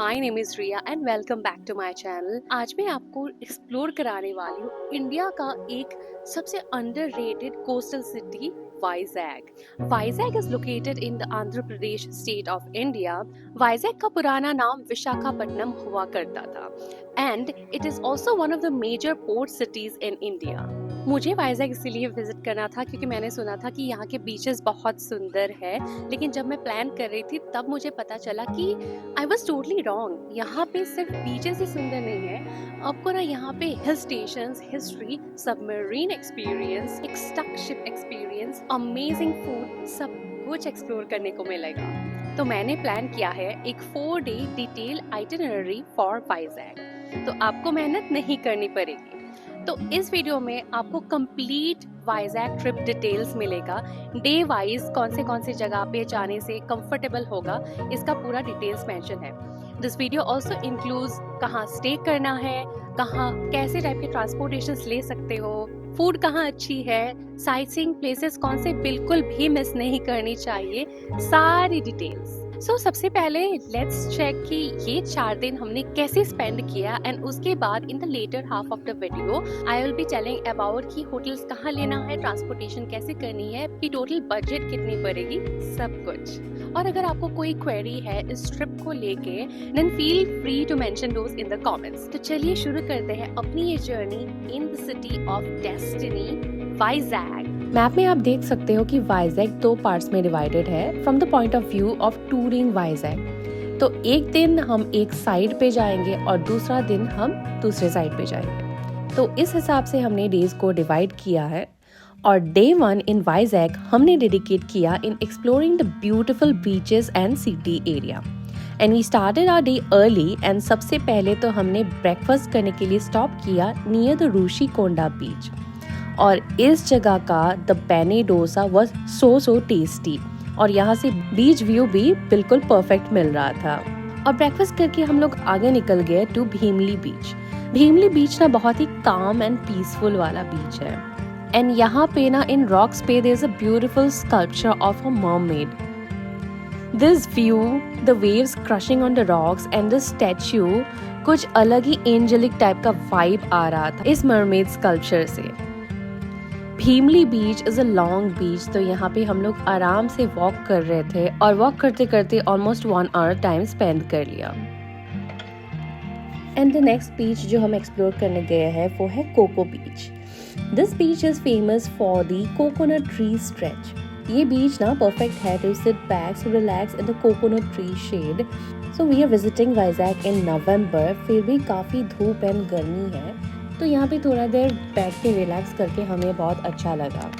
My name is Riya and welcome back to my channel. आज मैं आपको एक्सप्लोर कराने वाली हूँ इंडिया का एक सबसे underrated coastal city Vizag. Vizag is located in the Andhra Pradesh state of India. Vizag का पुराना नाम विशाखापट्टनम हुआ करता था and it is also one of the major port cities in India. मुझे वाइजैग इसीलिए विजिट करना था क्योंकि मैंने सुना था कि यहाँ के बीचेस बहुत सुंदर है, लेकिन जब मैं प्लान कर रही थी तब मुझे पता चला कि आई वॉज टोटली रॉन्ग। यहाँ पे सिर्फ बीचेस ही सुंदर नहीं है, आपको ना यहाँ पे hill station, history, submarine experience, एक stuck ship experience, amazing food, सब कुछ एक्सप्लोर करने को मिलेगा। तो मैंने प्लान किया है एक 4 day detail itinerary for Vizag, तो आपको मेहनत नहीं करनी पड़ेगी। तो इस वीडियो में आपको कंप्लीट वाइजैग ट्रिप डिटेल्स मिलेगा। डे वाइज कौन से जगह पे जाने से कंफर्टेबल होगा, इसका पूरा डिटेल्स मेंशन है। दिस वीडियो ऑल्सो इंक्लूड्स कहाँ स्टे करना है, कहाँ कैसे टाइप के ट्रांसपोर्टेशन ले सकते हो, फूड कहाँ अच्छी है, साइटसीइंग प्लेसेस कौन से बिल्कुल भी मिस नहीं करनी चाहिए, सारी डिटेल्स। सबसे पहले लेट्स चेक कि ये 4 दिन हमने कैसे स्पेंड किया एंड उसके बाद in the latter half of the video I will be telling about कि होटल्स कहाँ लेना है, ट्रांसपोर्टेशन कैसे करनी है, कि टोटल बजट कितनी पड़ेगी, सब कुछ। और अगर आपको कोई क्वेरी है इस ट्रिप को लेके then feel free to mention those in the comments. तो चलिए शुरू करते हैं अपनी ये journey in the city of destiny Vizag. Map में आप देख सकते हो कि वाइजैग 2 पार्ट्स में डिवाइडेड है from the point of view of touring Vizag. तो एक दिन हम एक साइड पे जाएंगे और दूसरा दिन हम दूसरे साइड पे जाएंगे। तो इस हिसाब से हमने डेज को डिवाइड किया है और डे 1 इन वाइजैग हमने डेडिकेट किया in exploring the beautiful beaches and city area and we started our day early. And सबसे पहले तो हमने ब्रेकफास्ट करने के लिए स्टॉप किया नियर द ऋषिकोंडा बीच और इस जगह का द पेने डोसा वाज सो टेस्टी और यहाँ से बीच व्यू भी बिल्कुल परफेक्ट मिल रहा था। और ब्रेकफास्ट करके हम लोग आगे निकल गए टू भीमली बीच। भीमली बीच ना बहुत ही काम एंड पीसफुल वाला बीच है एंड यहाँ पे ना इन रॉक्स पे there is a beautiful sculpture of a mermaid. This view, the waves crashing on the rocks and the statue, कुछ अलग ही एंजेलिक टाइप का वाइब आ रहा था इस मरमेड स्कल्पचर से। Bheemili beach is a long beach, तो यहाँ पे हम लोग आराम से वॉक कर रहे थे और वॉक करते करते ऑलमोस्ट 1 आवर टाइम स्पेंड कर लिया। एंड द नेक्स्ट बीच जो हम एक्सप्लोर करने गए हैं वो है Coco beach. This beach is famous for the coconut tree stretch. ये बीच ना परफेक्ट है to sit back to relax in the coconut tree shade. So we are visiting Vizag in November, फिर भी काफी धूप एंड गर्मी है, तो यहाँ पे थोड़ा देर बैठ के रिलैक्स करके हमें बहुत अच्छा लगा।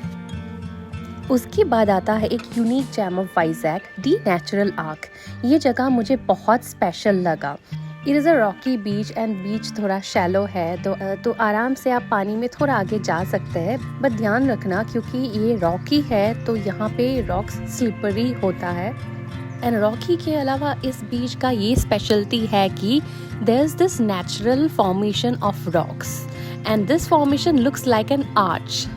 उसके बाद आता है एक unique gem of Vizag, the natural arch. ये जगह मुझे बहुत स्पेशल लगा। It is a rocky beach and beach थोड़ा शैलो है, तो आराम से आप पानी में थोड़ा आगे जा सकते हैं, बट ध्यान रखना क्योंकि ये रॉकी है तो यहाँ पे रॉक्स स्लिपरी होता है। एंड रॉकी के अलावा इस बीच का ये स्पेशलिटी है कि there is this natural formation of rocks and this formation looks like an arch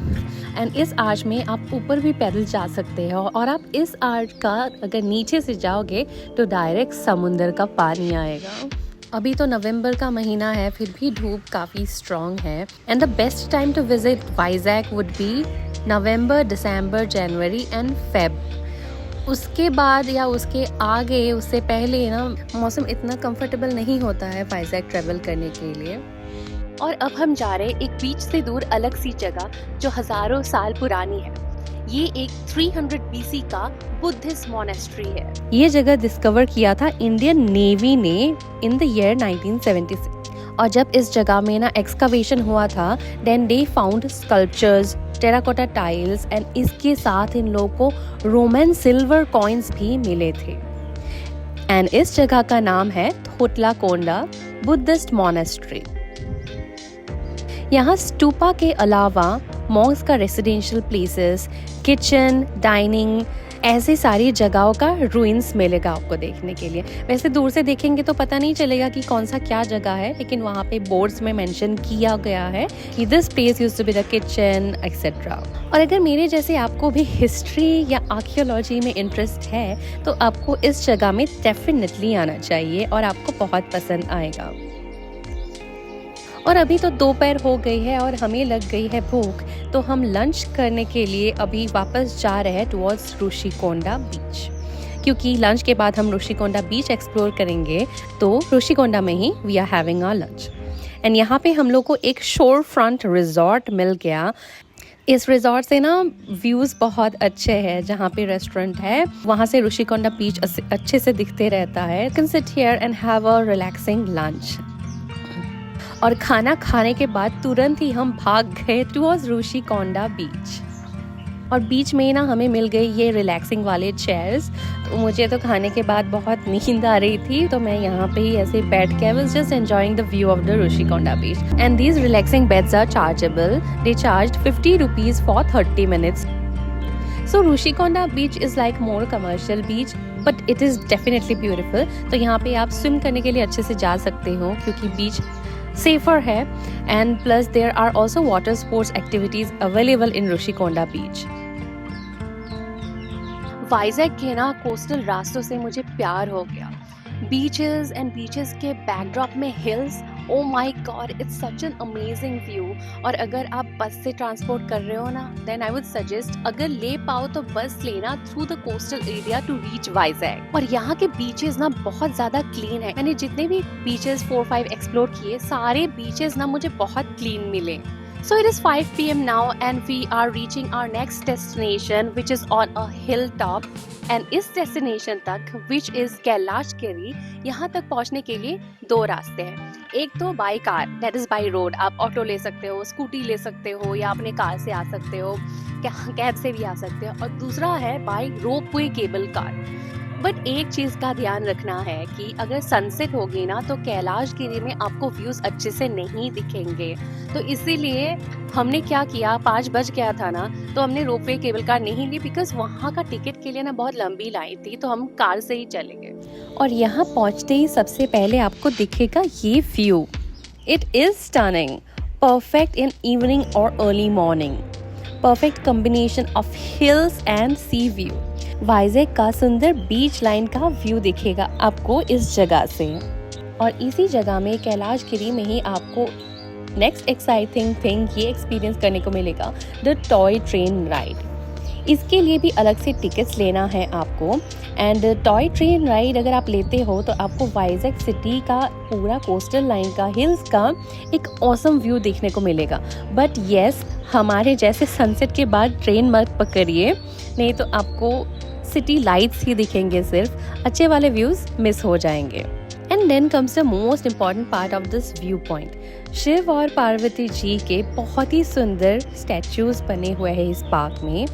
and इस आर्च में आप ऊपर भी पैदल जा सकते हो और आप इस आर्च का अगर नीचे से जाओगे तो डायरेक्ट समुंदर का पानी आएगा। अभी तो नवंबर का महीना है, फिर भी धूप काफ़ी स्ट्रॉन्ग है and the best time to visit Vizag would be November, December, January and Feb. उसके बाद या उसके आगे, उससे पहले ना मौसम इतना कंफर्टेबल नहीं होता है वाइजैग ट्रैवल करने के लिए। और अब हम जा रहे हैं एक बीच से दूर अलग सी जगह जो हजारों साल पुरानी है। ये एक 300 BC का बुद्धिस्ट मॉनेस्ट्री है। ये जगह डिस्कवर किया था इंडियन नेवी ने इन द ईयर 1976 और जब इस जगह में ना एक्सकवेशन हुआ था then they found sculptures, terracotta tiles and इसके साथ इन लोगों को रोमन सिल्वर कॉइन्स भी मिले थे। एंड इस जगह का नाम है थोटलाकोंडा बुद्धिस्ट मॉनेस्ट्री। यहाँ स्टूपा के अलावा मॉन्क्स का रेसिडेंशियल प्लेसेस, किचन, डाइनिंग ऐसी सारी जगहों का रूइंस मिलेगा आपको देखने के लिए। वैसे दूर से देखेंगे तो पता नहीं चलेगा कि कौन सा क्या जगह है, लेकिन वहाँ पे बोर्ड्स में मेंशन किया गया है कि this place used to be the kitchen etcetera. और अगर मेरे जैसे आपको भी हिस्ट्री या आर्कियोलॉजी में इंटरेस्ट है तो आपको इस जगह में डेफिनेटली आना चाहिए और आपको बहुत पसंद आएगा। और अभी तो दोपहर हो गई है और हमें लग गई है भूख, तो हम लंच करने के लिए अभी वापस जा रहे हैं टुवर्ड्स ऋषिकोंडा बीच, क्योंकि लंच के बाद हम ऋषिकोंडा बीच एक्सप्लोर करेंगे। तो ऋषिकोंडा में ही we are having our lunch. And यहाँ पे हम लोग को एक शोर फ्रंट रिजॉर्ट मिल गया। इस रिजॉर्ट से ना व्यूज़ बहुत अच्छे हैं। जहाँ पे रेस्टोरेंट है वहाँ से ऋषिकोंडा बीच अच्छे से दिखते रहता है। You can sit here and have a relaxing lunch. और खाना खाने के बाद तुरंत ही हम भाग गए टुवर्ड्स ऋषिकोंडा बीच। और बीच में ना हमें मिल गई ये रिलैक्सिंग वाले चेयर्स। तो मुझे तो खाने के बाद बहुत नींद आ रही थी, तो मैं यहाँ पे ही ऐसे बैठ के I was just enjoying the view of the Rushikonda beach. And these relaxing beds are chargeable. They charged 50 rupees फॉर 30 minutes. So Rushikonda beach is like more commercial beach, but it is definitely beautiful. तो यहाँ पे आप swim करने के लिए अच्छे से जा सकते हो क्योंकि बीच सेफर है। And plus there are also water sports activities available in Rishikonda beach. Vizag के ना कोस्टल रास्तों से मुझे प्यार हो गया। बीचेस एंड बीचेस के बैकड्रॉप में hills, oh my god, it's such an amazing view. और अगर आप बस से ट्रांसपोर्ट कर रहे हो ना, देन आई वुड सजेस्ट, अगर ले पाओ तो बस लेना through the coastal area to reach Vizag. और यहाँ के बीचेस ना बहुत ज्यादा क्लीन है। मैंने जितने भी बीचेस 4-5 एक्सप्लोर किए, सारे बीचेस ना मुझे बहुत क्लीन मिले। So it is 5 PM now and we are reaching our next destination, which is on a hilltop. And इस destination तक, which is कैलाशगिरी, यहाँ तक पहुँचने के लिए 2 रास्ते हैं। एक तो by car, that is by road, आप ऑटो ले सकते हो, स्कूटी ले सकते हो या अपने कार से आ सकते हो, कैब से भी आ सकते हो। और दूसरा है by ropeway cable car. But एक चीज का ध्यान रखना है कि अगर सनसेट होगी ना तो कैलाशगिरी में आपको व्यूज अच्छे से नहीं दिखेंगे। तो इसीलिए हमने क्या किया, 5 बज गया था ना, तो हमने रोपवे केबल कार नहीं ली बिकॉज वहाँ का टिकट के लिए ना बहुत लंबी लाइन थी, तो हम कार से ही चले गए। और यहाँ पहुँचते ही सबसे पहले आपको दिखेगा ये view. It is stunning, perfect in evening और early morning. Perfect combination of hills and sea view. Vizag का सुंदर बीच लाइन का व्यू दिखेगा आपको इस जगह से। और इसी जगह में कैलाशगिरी में ही आपको नेक्स्ट एक्साइटिंग थिंग ये एक्सपीरियंस करने को मिलेगा, द टॉय ट्रेन राइड। इसके लिए भी अलग से टिकट्स लेना है आपको। एंड टॉय ट्रेन राइड अगर आप लेते हो तो आपको वाइजैग सिटी का पूरा कोस्टल लाइन का, हिल्स का एक ऑसम व्यू देखने को मिलेगा। बट येस, हमारे जैसे सनसेट के बाद ट्रेन मत पकड़िए, नहीं तो आपको सिटी लाइट्स ही दिखेंगे, सिर्फ अच्छे वाले व्यूज मिस हो जाएंगे। And then comes the most important part of this view point. Shiv और पार्वती जी के बहुत ही सुंदर स्टैचूज बने हुए हैं इस पार्क में।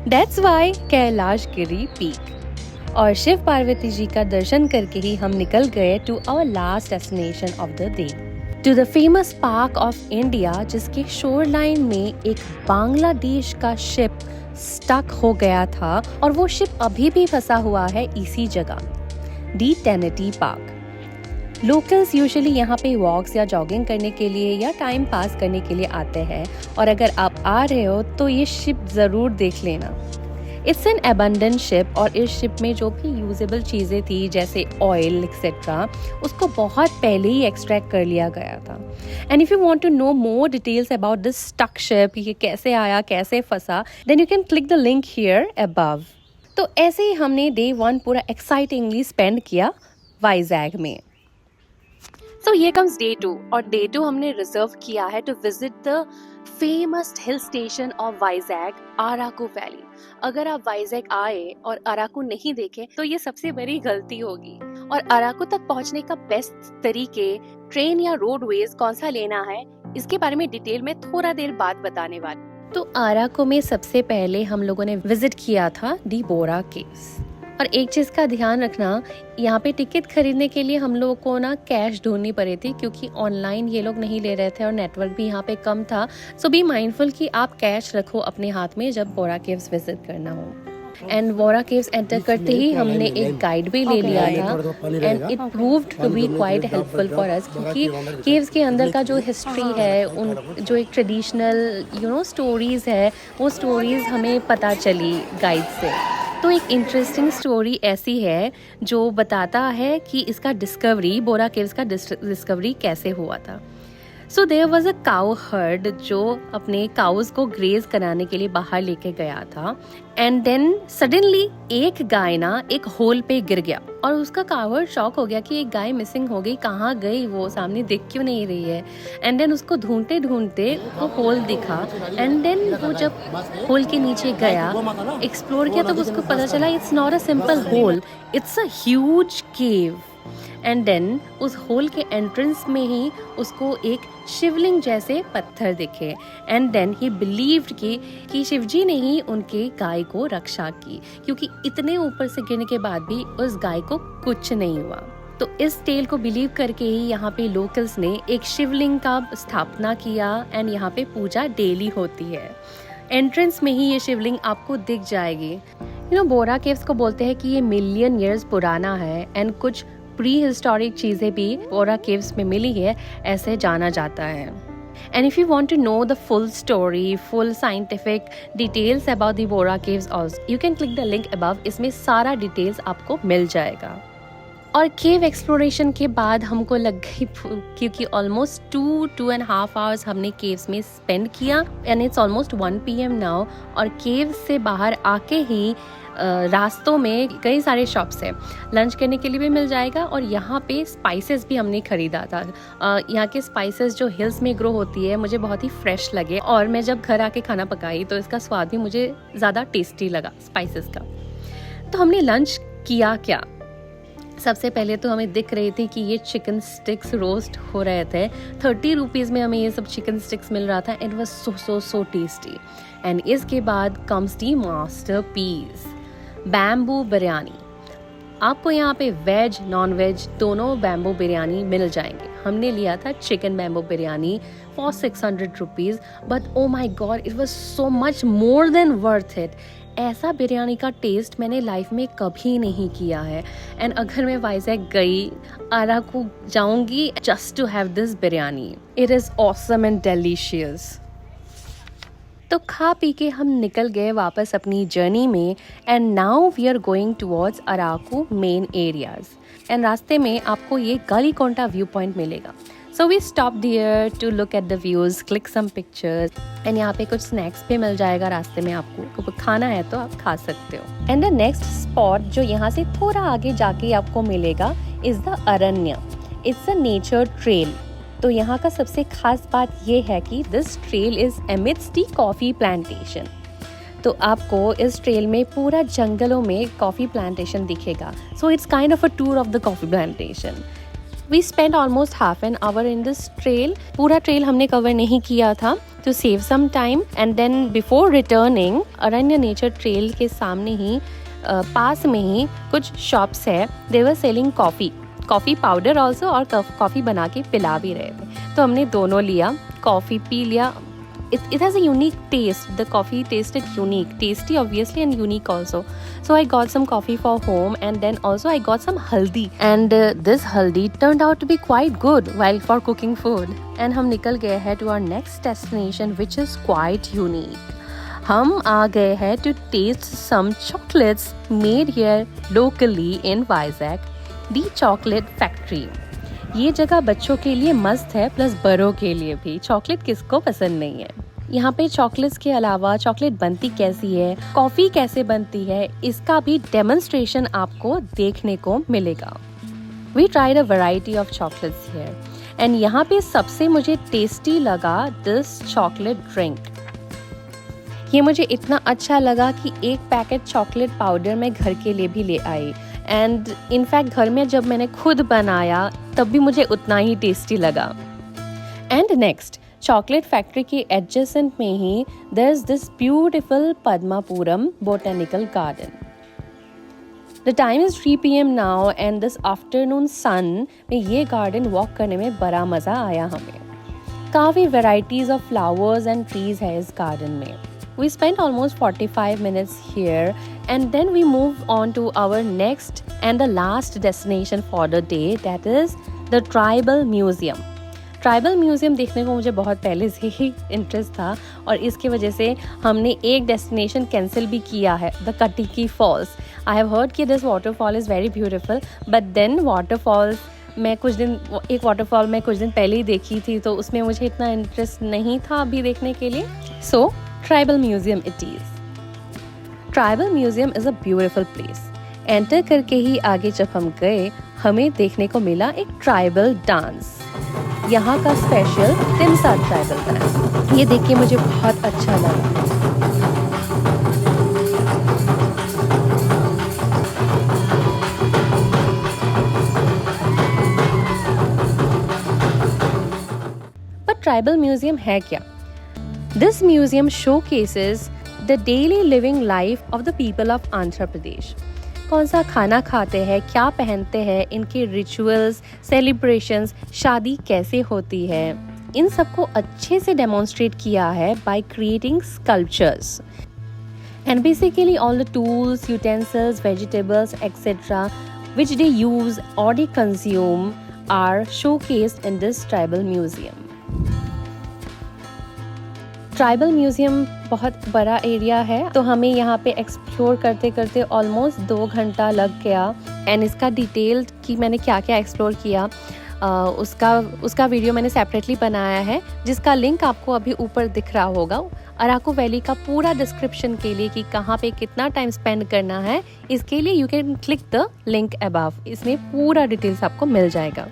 That's why Kailashgiri peak. और शिव पार्वती जी का दर्शन करके ही हम निकल गए to our last destination of the day, to the famous park of India, जिसके शोर लाइन में एक बांग्लादेश का शिप स्टक हो गया था और वो शिप अभी भी फंसा हुआ है इसी जगह, दी टेनेटी पार्क। लोकल्स यूजुअली यहाँ पे वॉक्स या जॉगिंग करने के लिए या टाइम पास करने के लिए आते हैं। और अगर आप आ रहे हो तो ये शिप ज़रूर देख लेना। इट्स एन अबंडेंट शिप और इस शिप में जो भी यूजेबल चीज़ें थी जैसे ऑयल एक्सेट्रा, उसको बहुत पहले ही एक्सट्रैक्ट कर लिया गया था। And if you want to know more details about this stuck ship, ये कैसे आया, कैसे फंसा, then you can click the link here above. तो ऐसे ही हमने डे 1 पूरा एक्साइटिंगली स्पेंड किया वाइजैग में। So here comes day 2 और day 2 हमने रिजर्व किया है to visit the famous hill station of Vizag, Araku valley. अगर आप वाइजैग आए और अराकू नहीं देखे तो ये सबसे बड़ी गलती होगी। और अराकू तक पहुंचने का बेस्ट तरीके, ट्रेन या रोडवेज कौन सा लेना है, इसके बारे में डिटेल में थोड़ा देर बाद बताने वाली। तो अराकू में सबसे पहले हम लोगों ने विजिट किया था दी बोरा केव्स। और एक चीज़ का ध्यान रखना, यहाँ पे टिकट खरीदने के लिए हम लोगों को ना कैश ढूंढनी पड़ी थी क्योंकि ऑनलाइन ये लोग नहीं ले रहे थे और नेटवर्क भी यहाँ पे कम था। सो बी माइंडफुल कि आप कैश रखो अपने हाथ में जब बोरा केव्स विजिट करना हो। एंड बोरा केव्स एंटर करते ही हमने एक गाइड भी ले लिया था and it proved to be quite helpful for us, क्योंकि केव्स के अंदर का जो हिस्ट्री है, उन जो एक ट्रेडिशनल स्टोरीज़ है, वो स्टोरीज़ हमें पता चली गाइड से। तो एक इंटरेस्टिंग स्टोरी ऐसी है जो बताता है कि इसका डिस्कवरी, बोरा केव्स का डिस्कवरी कैसे हुआ था। So there was a cow herd जो अपने काउज को ग्रेज कराने के लिए बाहर लेके गया था एंड देन सडनली एक गाय ना एक होल पे गिर गया और उसका काउ शॉक हो गया कि एक गाय मिसिंग हो गई, कहाँ गई वो, सामने दिख क्यों नहीं रही है। एंड देन उसको ढूंढते ढूंढते वो होल दिखा एंड देन वो जब होल के नीचे गया, एक्सप्लोर किया, तो उसको पता चला it's not a simple hole, it's a huge cave. And then उस होल के एंट्रेंस में ही उसको एक शिवलिंग जैसे पत्थर दिखे एंड देन ही बिलीव्ड कि शिवजी ने ही उनके गाय को रक्षा की, क्योंकि इतने ऊपर से गिरने के बाद भी उस गाय को कुछ नहीं हुआ। तो इस टेल को बिलीव करके ही यहाँ पे लोकल्स ने एक शिवलिंग का स्थापना किया एंड यहाँ पे पूजा डेली होती है। एंट्रेंस में ही ये शिवलिंग आपको दिख जाएगी। बोरा केव्स को बोलते हैं कि ये मिलियन ईयर्स पुराना है एंड कुछ प्री हिस्टोरिक चीज़ें भी बोरा केव्स में मिली है, ऐसे जाना जाता है। And if you want to know the full story, full scientific details about the Borra caves also, you can click the link above, इसमें सारा डिटेल्स आपको मिल जाएगा। और केव एक्सप्लोरेशन के बाद हमको लग गई, क्योंकि ऑलमोस्ट 2.5 आवर्स हमने केव्स में स्पेंड किया and it's almost 1 PM now. और केव से बाहर आके ही रास्तों में कई सारे शॉप्स हैं, लंच करने के लिए भी मिल जाएगा। और यहाँ पे स्पाइसेस भी हमने खरीदा था। यहाँ के स्पाइसेस जो हिल्स में ग्रो होती है मुझे बहुत ही फ्रेश लगे और मैं जब घर आके खाना पकाई तो इसका स्वाद भी मुझे ज़्यादा टेस्टी लगा स्पाइसेस का। तो हमने लंच किया क्या, सबसे पहले तो हमें दिख रही थी कि ये चिकन स्टिक्स रोस्ट हो रहे थे। 30 रुपीज़ में हमें ये सब चिकन स्टिक्स मिल रहा था। It was so tasty. And इसके बाद comes the master piece, bamboo biryani. आपको यहाँ पे वेज नॉन वेज दोनों बैम्बू बिरयानी मिल जाएंगे। हमने लिया था chicken bamboo biryani for 600 rupees, but oh my god it was so much more than worth it. ऐसा बिरयानी का टेस्ट मैंने लाइफ में कभी नहीं किया है। एंड अगर मैं वाइजैक गई, अराकू जाऊंगी just to have this biryani. It is awesome and delicious. तो खा पी के हम निकल गए वापस अपनी जर्नी में and now we are going towards Araku main areas. And रास्ते में आपको ये गालीकोंटा व्यू पॉइंट मिलेगा। So we stop there to look at the views, click some pictures and यहाँ पे कुछ स्नैक्स भी मिल जाएगा रास्ते में, आपको खाना है तो आप खा सकते हो। एंड द नेक्स्ट स्पॉट जो यहाँ से थोड़ा आगे जाके आपको मिलेगा is the Aranya. It's a nature trail. तो यहाँ का सबसे खास बात ये है कि this trail is amidst the coffee plantation. तो आपको इस ट्रेल में पूरा जंगलों में कॉफ़ी प्लांटेशन दिखेगा। So it's kind of a tour of the coffee plantation. We spend almost half an hour in this trail. पूरा ट्रेल हमने कवर नहीं किया था to save some time. And then before returning, Aranya nature trail के सामने ही पास में ही कुछ शॉप्स है। They were selling coffee powder also, और कॉफ़ी बना के पिला भी रहे थे। तो हमने दोनों लिया, कॉफ़ी पी लिया। It has a unique taste. The coffee tasted unique, tasty obviously, and unique also. So I got some coffee for home, and then also I got some haldi. And this haldi turned out to be quite good while for cooking food. And हम निकल गए हैं to our next destination, which is quite unique. हम आ गए हैं to taste some chocolates made here locally in Vizag, the Chocolate Factory. ये जगह बच्चों के लिए मस्त है, प्लस बड़ों के लिए भी। चॉकलेट किसको पसंद नहीं है। यहाँ पे चॉकलेट्स के अलावा चॉकलेट बनती कैसी है, कॉफ़ी कैसे बनती है, इसका भी डेमोन्स्ट्रेशन आपको देखने को मिलेगा। We tried a variety of chocolates here and यहाँ पे सबसे मुझे टेस्टी लगा दिस चॉकलेट ड्रिंक। ये मुझे इतना अच्छा लगा कि एक पैकेट चॉकलेट पाउडर मैं घर के लिए भी ले आई। एंड इनफैक्ट घर में जब मैंने खुद बनाया तब भी मुझे उतना ही टेस्टी लगा। एंड नेक्स्ट, चॉकलेट फैक्ट्री के एडजेसेंट में ही there is this beautiful Padmapuram botanical garden. The time is 3 PM now and this afternoon sun में ये गार्डन वॉक करने में बड़ा मज़ा आया हमें। काफ़ी varieties of flowers and trees है इस गार्डन में। We spent almost 45 minutes here and then we moved on to our next and the last destination for the day, that is the Tribal Museum. Tribal museum देखने को मुझे बहुत पहले से ही interest था और इसकी वजह से हमने एक डेस्टिनेशन कैंसिल भी किया है, the Katiki falls. I have heard कि this waterfall is very beautiful, but then एक वाटरफॉल मैं कुछ दिन पहले ही देखी थी, तो उसमें मुझे इतना इंटरेस्ट नहीं था अभी देखने के लिए. So tribal museum it is. Tribal museum is a beautiful place. Enter करके ही आगे जब हम गए, हमें देखने को मिला एक ट्राइबल डांस. यहाँ का स्पेशल तिमसा ट्राइबल डांस. ये देख के मुझे बहुत अच्छा लगा. पर ट्राइबल म्यूजियम है क्या? This museum showcases the daily living life of the people of Andhra Pradesh. कौन सा खाना खाते हैं, क्या पहनते हैं, इनके रिचुअल्स, सेलिब्रेशंस, शादी कैसे होती है, इन सबको अच्छे से डेमोन्स्ट्रेट किया है by creating sculptures. And basically all the tools, utensils, vegetables etcetera which they use or they consume are showcased in this tribal museum. Tribal museum बहुत बड़ा एरिया है, तो हमें यहाँ पे एक्सप्लोर करते करते ऑलमोस्ट 2 घंटा लग गया. एंड इसका डिटेल कि मैंने क्या क्या एक्सप्लोर किया उसका वीडियो मैंने सेपरेटली बनाया है, जिसका लिंक आपको अभी ऊपर दिख रहा होगा. अराकू वैली का पूरा डिस्क्रिप्शन के लिए कि कहाँ पे कितना टाइम स्पेंड करना है, इसके लिए you can click the link above. इसमें पूरा डिटेल्स आपको मिल जाएगा.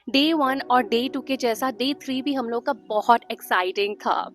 डे 1 और डे 2 के जैसा डे 3 भी हम लोग का बहुत एक्साइटिंग था.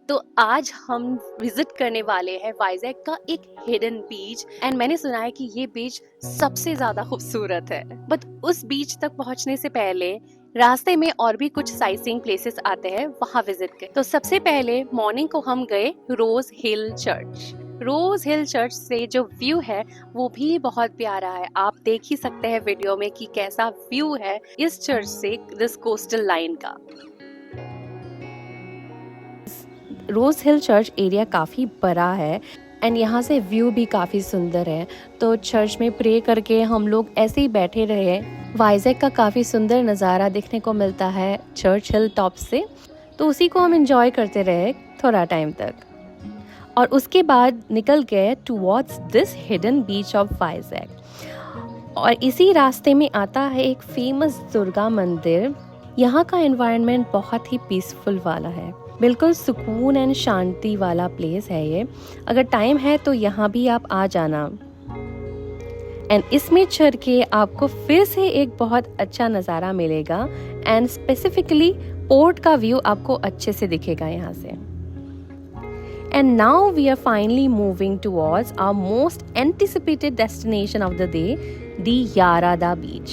तो आज हम विजिट करने वाले हैं वाइजैक का एक हिडन बीच. एंड मैंने सुना है कि ये बीच सबसे ज्यादा खूबसूरत है. बट उस बीच तक पहुंचने से पहले रास्ते में और भी कुछ साइटसीइंग प्लेसेस आते हैं, वहां विजिट करें. तो सबसे पहले मॉर्निंग को हम गए रोज हिल चर्च. रोज हिल चर्च से जो व्यू है वो भी बहुत प्यारा है. आप देख ही सकते हैं वीडियो में कि कैसा व्यू है इस चर्च से दिस कोस्टल लाइन का. रोज हिल चर्च एरिया काफ़ी बड़ा है एंड यहाँ से व्यू भी काफ़ी सुंदर है. तो चर्च में प्रे करके हम लोग ऐसे ही बैठे रहे. वाइजैक का काफ़ी सुंदर नज़ारा देखने को मिलता है चर्च हिल टॉप से, तो उसी को हम एंजॉय करते रहे थोड़ा टाइम तक. और उसके बाद निकल गए towards this hidden beach of Vizag. और इसी रास्ते में आता है एक फेमस दुर्गा मंदिर. यहाँ का एनवायरनमेंट बहुत ही पीसफुल वाला है, बिल्कुल सुकून एंड शांति वाला प्लेस है ये. अगर टाइम है तो यहाँ भी आप आ जाना. एंड इसमें चढ़ के आपको फिर से एक बहुत अच्छा नज़ारा मिलेगा एंड स्पेसिफिकली पोर्ट का व्यू आपको अच्छे से दिखेगा यहाँ से. And now we are finally moving towards our most anticipated destination of the day, the Yarada beach.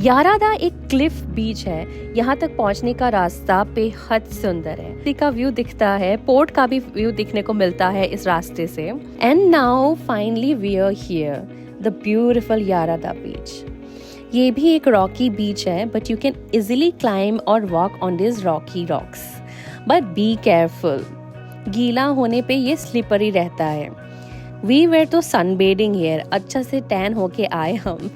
यारादा एक क्लिफ बीच है. यहाँ तक पहुँचने का रास्ता बेहद सुंदर है. नदी का व्यू दिखता है, पोर्ट का भी व्यू दिखने को मिलता है इस रास्ते से. And now finally we are here, the beautiful Yarada beach. ये भी एक रॉकी बीच है, but you can easily climb और walk on this rocky rocks. But be careful, गीला होने पे ये स्लिपरी रहता है. वी वेर तो सनबेडिंग हियर, अच्छा से टैन होके आए हम.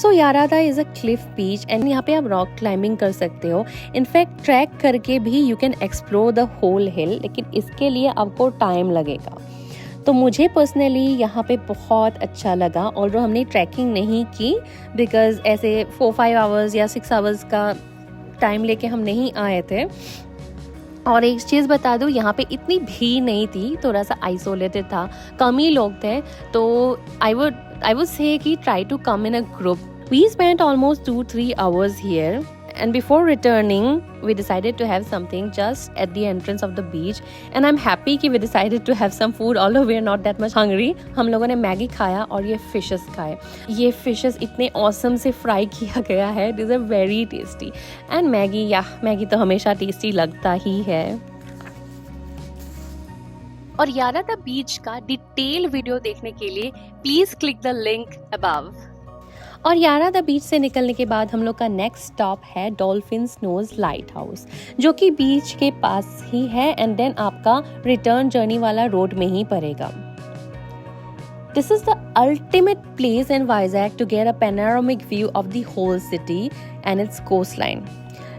So Yarada is a cliff beach and यहाँ पे आप रॉक क्लाइंबिंग कर सकते हो. इनफैक्ट ट्रैक करके भी you can explore the whole hill, लेकिन इसके लिए आपको टाइम लगेगा. तो मुझे पर्सनली यहाँ पे बहुत अच्छा लगा. और जो हमने ट्रैकिंग नहीं की बिकॉज ऐसे 4-5 आवर्स या 6 आवर्स का टाइम लेके हम नहीं आए थे. और एक चीज़ बता दूँ, यहाँ पे इतनी भीड़ नहीं थी, थोड़ा सा आइसोलेटेड था, कम ही लोग थे. तो आई वुड से कि try to come in a group. We spent almost 2-3 hours here and before returning we decided to have something just at the entrance of the beach. And I'm happy कि we decided to have some food although we are not that much hungry. हम लोगों ने Maggi खाया और ये fishes खाए. ये fishes इतने awesome से फ्राई किया गया है, these are very tasty. and Maggi तो हमेशा टेस्टी लगता ही है. और यारादा बीच का डिटेल वीडियो देखने के लिए please click the link above. और यारादा बीच से निकलने के बाद हम लोग का नेक्स्ट स्टॉप है डॉल्फिन्स नोज लाइट हाउस, जो कि बीच के पास ही है एंड देन आपका रिटर्न जर्नी वाला रोड में ही पड़ेगा। This is the ultimate place in Vizag to get a panoramic view of the whole city and its coastline.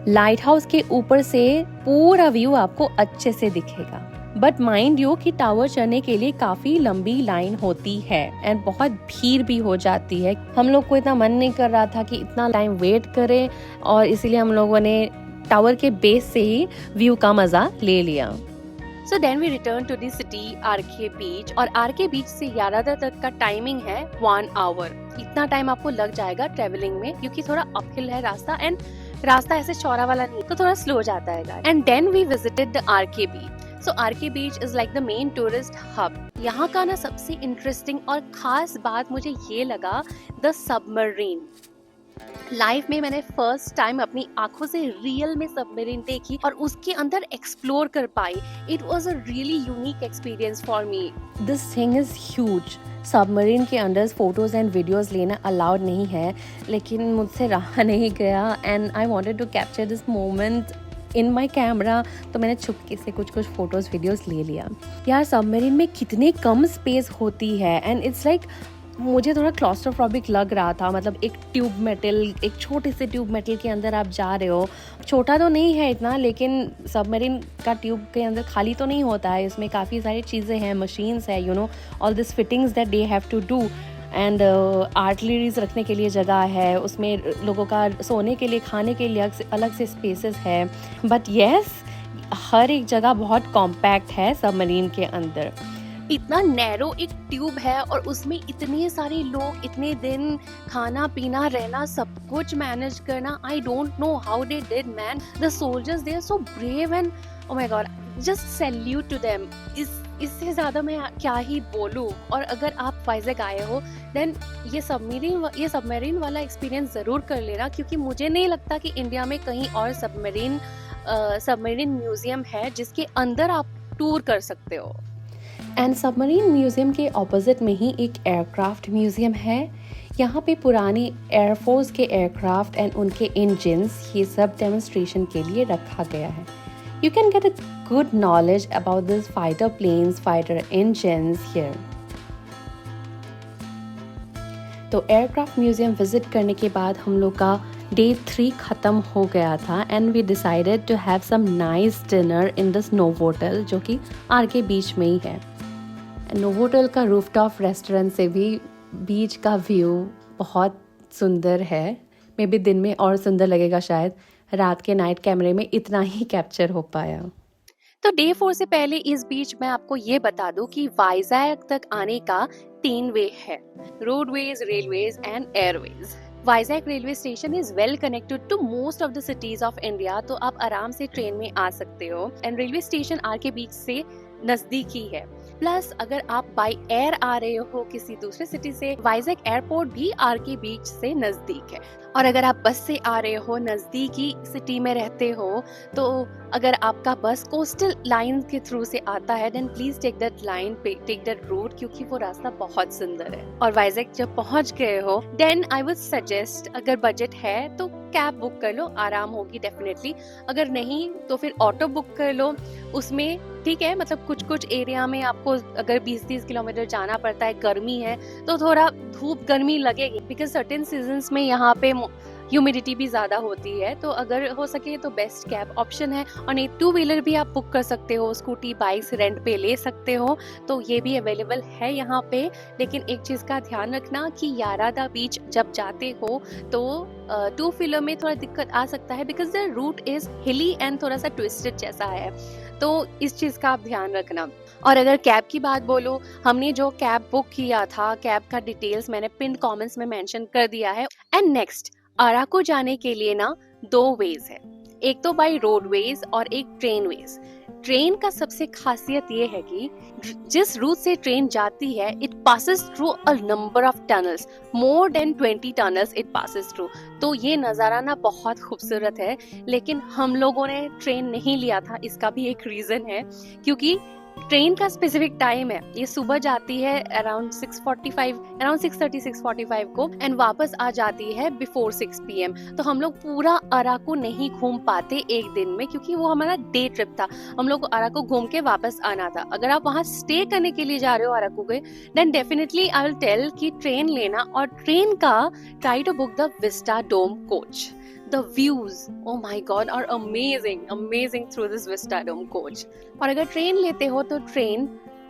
Light house के ऊपर से पूरा व्यू आपको अच्छे से दिखेगा, बट माइंड यू कि टावर चढ़ने के लिए काफी लंबी लाइन होती है एंड बहुत भीड़ भी हो जाती है। हम लोग को इतना मन नहीं कर रहा था कि इतना टाइम वेट करें, और इसीलिए हम लोगों ने टावर के बेस से ही व्यू का मजा ले लिया। So then we return to the city RK Beach, और RK Beach से यारादा तक का टाइमिंग है 1 hour। इतना टाइम आपको लग जाएगा ट्रेवलिंग में, क्योंकि थोड़ा अपहिल है रास्ता एंड रास्ता ऐसे चौड़ा वाला नहीं, तो थोड़ा स्लो जाता है। And then we visited the RK Beach। So RK Beach is like the main tourist hub. यहाँ का ना सबसे इंटरेस्टिंग और खास बात मुझे ये लगा, द सबमरीन। लाइफ में मैंने फर्स्ट टाइम अपनी आंखों से रियल में सबमरीन देखी और उसके अंदर एक्सप्लोर कर पाई। It was a really unique experience for me. This thing is huge. Submarine के अंदर फोटोज एंड वीडियोस लेना अलाउड नहीं है, लेकिन मुझसे रहा नहीं गया and I wanted to capture this moment in my camera, तो मैंने छुपके से कुछ फोटोज वीडियोस ले लिया। यार सबमरीन में कितने कम स्पेस होती है एंड इट्स लाइक मुझे थोड़ा क्लॉस्ट्रोफोबिक लग रहा था। मतलब एक ट्यूब मेटल, एक छोटे से ट्यूब मेटल के अंदर आप जा रहे हो, छोटा तो नहीं है इतना, लेकिन सबमरीन का ट्यूब के अंदर खाली तो नहीं होता है, इसमें काफ़ी सारी चीज़ें हैं, मशीन्स है, you know all this fittings that they have to do and artilleries रखने के लिए जगह है, उसमें लोगों का सोने के लिए, खाने के लिए अलग से स्पेसेस है। बट येस, हर एक जगह बहुत कॉम्पैक्ट है सबमरीन के अंदर। इतना नैरो एक ट्यूब है और उसमें इतने सारे लोग, इतने दिन खाना पीना रहना सब कुछ मैनेज करना। I don't know how they did man. The soldiers they are so brave and oh my god, just salute to them. इससे ज्यादा मैं क्या ही बोलूं। और अगर आप वाइजैग आए हो देन ये सबमरीन वाला एक्सपीरियंस जरूर कर लेना, क्योंकि मुझे नहीं लगता कि इंडिया में कहीं और सबमरीन म्यूजियम है जिसके अंदर आप टूर कर सकते हो। एंड सबमरीन म्यूजियम के ऑपोजिट में ही एक एयरक्राफ्ट म्यूजियम है। यहाँ पे पुरानी एयरफोर्स के एयरक्राफ्ट एंड उनके इंजन्स ये सब डेमोन्स्ट्रेशन के लिए रखा गया है। You can get a good knowledge about this fighter planes, fighter engines here. तो एयरक्राफ्ट म्यूजियम विजिट करने के बाद हम लोग का डे 3 ख़त्म हो गया था and we decided to have some nice dinner in this Novotel, जो कि RK बीच में ही है। नोवोटेल का रूफटॉप रेस्टोरेंट से भी बीच का व्यू बहुत सुंदर है। मे बी दिन में और सुंदर लगेगा, शायद रात के नाइट कैमरे में इतना ही कैप्चर हो पाया। तो डे 4 से पहले इस बीच मैं आपको ये बता दूं कि वाइजैग तक आने का 3 वे है, roadways, railways and airways. Vizag railway station is well connected to most of the cities of India, तो आप आराम से ट्रेन में आ सकते हो and railway station RK beach से नजदीक ही है। प्लस अगर आप बाय एयर आ रहे हो किसी दूसरे सिटी से, वाइजैग एयरपोर्ट भी RK बीच से नजदीक है। और अगर आप बस से आ रहे हो, नजदीकी सिटी में रहते हो, तो अगर आपका बस कोस्टल लाइन के थ्रू से आता है then please take that line, take that route, क्योंकि वो रास्ता बहुत सुंदर है। और वाइजैग जब पहुंच गए हो देन आई वुड सजेस्ट, अगर बजट है तो कैब बुक कर लो, आराम होगी डेफिनेटली। अगर नहीं तो फिर ऑटो बुक कर लो। उसमें ठीक है, मतलब कुछ एरिया में आपको अगर 20-30 किलोमीटर जाना पड़ता है, गर्मी है तो थोड़ा धूप गर्मी लगेगी, बिकॉज सर्टेन सीजन्स में यहाँ पे ह्यूमिडिटी भी ज्यादा होती है। तो अगर हो सके तो बेस्ट कैब ऑप्शन है। और नहीं, 2 व्हीलर भी आप बुक कर सकते हो, स्कूटी बाइक्स रेंट पे ले सकते हो, तो ये भी अवेलेबल है यहाँ पे। लेकिन एक चीज का ध्यान रखना कि यारादा बीच जब जाते हो तो 2 व्हीलर में थोड़ा दिक्कत आ सकता है, because the route is hilly and थोड़ा सा ट्विस्टेड जैसा है, तो इस चीज का आप ध्यान रखना। और अगर कैब की बात बोलो, हमने जो कैब बुक किया था, कैब का डिटेल्स मैंने पिन कमेंट्स में मेंशन कर दिया है। एंड नेक्स्ट, अराकू जाने के लिए ना 2 वेज है, एक तो बाय रोडवेज और एक ट्रेनवेज। ट्रेन का सबसे खासियत ये है कि जिस रूट से ट्रेन जाती है, it passes through a number of tunnels, more than 20 tunnels it passes through. तो ये नजारा ना बहुत खूबसूरत है। लेकिन हम लोगों ने ट्रेन नहीं लिया था, इसका भी एक रीजन है, क्योंकि ट्रेन का स्पेसिफिक टाइम है, ये सुबह जाती है अराउंड 6:30 6:45 को एंड वापस आ जाती है बिफोर 6 PM। तो हम लोग पूरा अराकू नहीं घूम पाते एक दिन में, क्योंकि वो हमारा डे ट्रिप था, हम लोग को अराकू घूम के वापस आना था। अगर आप वहाँ स्टे करने के लिए जा रहे हो अराकू के, then definitely I will tell कि ट्रेन लेना, और ट्रेन का try to book the vista dome coach. The views, oh my God, are amazing through this Vista Dome coach. और अगर ट्रेन लेते हो तो ट्रेन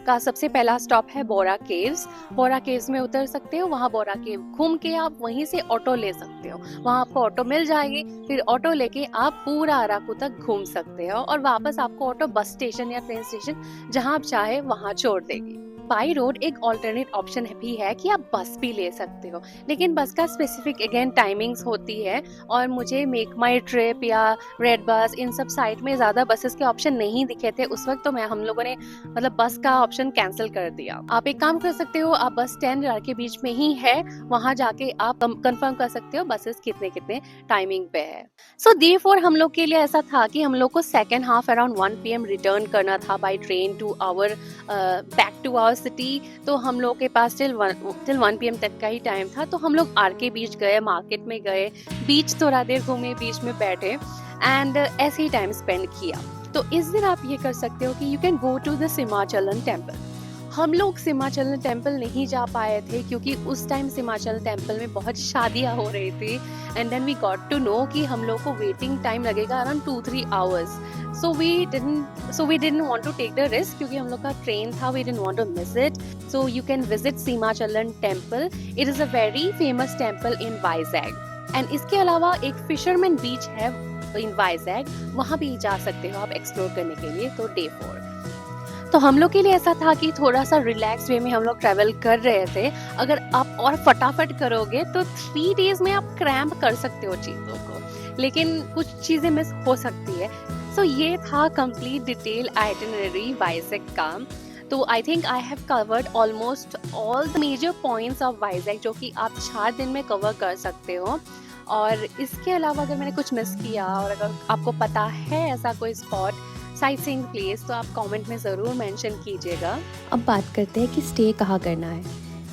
का सबसे पहला स्टॉप है बोरा केव्स। बोरा केव्स में उतर सकते हो, वहाँ बोरा केव घूम के आप वहीं से ऑटो ले सकते हो, वहाँ आपको ऑटो मिल जाएगी, फिर ऑटो लेके आप पूरा अराकू तक घूम सकते हो और वापस आपको ऑटो बस स्टेशन या ट्रेन स्टेशन जहाँ आप चाहे वहाँ छोड़ देगी। बाई रोड एक ऑल्टरनेट ऑप्शन भी है कि आप बस भी ले सकते हो, लेकिन बस का स्पेसिफिक अगेन टाइमिंग्स होती है, और मुझे मेक माई ट्रिप या रेड बस इन सब साइट में ज़्यादा बसेस के ऑप्शन नहीं दिखे थे उस वक्त, तो हम लोगों ने मतलब बस का ऑप्शन कैंसिल कर दिया। आप एक काम कर सकते हो, आप बस स्टैंड के बीच में ही है, वहाँ जाके आप कंफर्म कर सकते हो बसेस कितने टाइमिंग पे है। सो देयरफॉर हम लोग के लिए ऐसा था कि हम लोग को second half around 1 PM return करना था by train to our back to our city. तो हम लोग के पास टिल 1 PM तक का ही टाइम था, तो हम लोग आरके बीच गए, मार्केट में गए, बीच थोड़ा देर घूमे, बीच में बैठे एंड ऐसे ही टाइम स्पेंड किया। तो इस दिन आप ये कर सकते हो कि you can go to the Simhachalam temple. हम लोग सिमाचलन टेम्पल नहीं जा पाए थे क्योंकि उस टाइम सिमाचलन टेम्पल में बहुत शादियाँ हो रही थी, and then we got to know कि हम लोग को वेटिंग टाइम लगेगा around 2-3 hours। So we didn't want to take the risk क्योंकि हम लोग का ट्रेन था, we didn't want to miss it. So you can visit Simachalan Temple. It is a very famous temple in Vizag. And इसके अलावा एक fisherman बीच है इन वाइजैग, वहाँ भी जा सकते हो आप एक्सप्लोर करने के लिए। तो Day 4 तो हम लोग के लिए ऐसा था कि थोड़ा सा रिलैक्स वे में हम लोग ट्रैवल कर रहे थे। अगर आप और फटाफट करोगे तो 3 days में आप क्रैम्प कर सकते हो चीज़ों को, लेकिन कुछ चीज़ें मिस हो सकती है। सो ये था कंप्लीट डिटेल आइटिनरी वाइजैग का। तो I think I have covered almost all the major points of Vizag, जो कि आप 4 दिन में कवर कर सकते हो। और इसके अलावा अगर मैंने कुछ मिस किया और अगर आपको पता है ऐसा कोई स्पॉट, साइट सीइंग प्लेस, तो आप कमेंट में ज़रूर मेंशन कीजिएगा। अब बात करते हैं कि स्टे कहाँ करना है।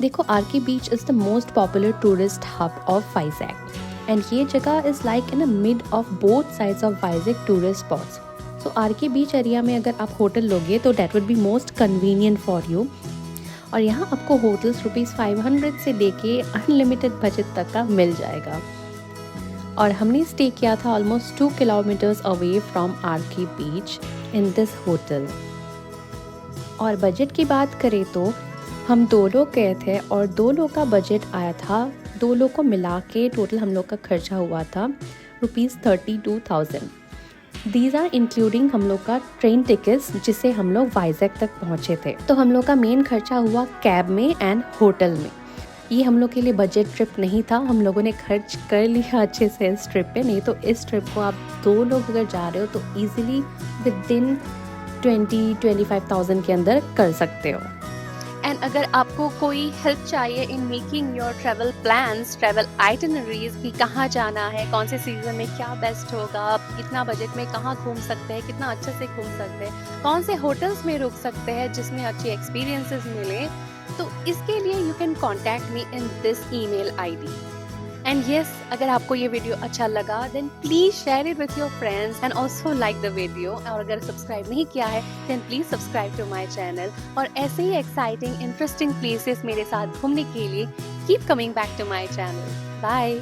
देखो, RK Beach is the most popular tourist hub of Vizag, and ये जगह is like in a mid of both sides of Vizag tourist spots. So RK Beach area में अगर आप होटल लोगे तो that would be most convenient for you. और यहाँ आपको होटल्स ₹500 से लेके अनलिमिटेड बजट तक का मिल जाएगा। और हमने स्टे किया था almost 2 kilometers away from RK Beach in this hotel. और बजट की बात करें तो हम 2 लोग गए थे और 2 लोग का बजट आया था, 2 लोग को मिला के टोटल हम लोग का खर्चा हुआ था ₹32,000। दीज आर इंक्लूडिंग हम लोग का ट्रेन टिकट्स जिससे हम लोग वाइजैग तक पहुँचे थे। तो हम लोग का मेन खर्चा हुआ कैब में एंड होटल में। ये हम लोग के लिए बजट ट्रिप नहीं था, हम लोगों ने खर्च कर लिया अच्छे से इस ट्रिप पे। नहीं तो इस ट्रिप को आप 2 लोग अगर जा रहे हो तो ईजिली विदिन 20-25,000 के अंदर कर सकते हो। एंड अगर आपको कोई हेल्प चाहिए in making your travel plans, travel itineraries कि कहाँ जाना है, कौन से सीजन में क्या बेस्ट होगा, आप कितना बजट में कहाँ घूम सकते हैं, कितना अच्छे से घूम सकते हैं, कौन से होटल्स में रुक सकते हैं जिसमें अच्छे एक्सपीरियंसेस मिले, तो इसके लिए you can contact me in this email ID। And yes, अगर आपको ये वीडियो अच्छा लगा then please share it with your friends and also like the video. और अगर सब्सक्राइब नहीं किया है then please subscribe to my channel. और ऐसे ही एक्साइटिंग इंटरेस्टिंग प्लेसेस मेरे साथ घूमने के लिए keep coming back to my channel. Bye.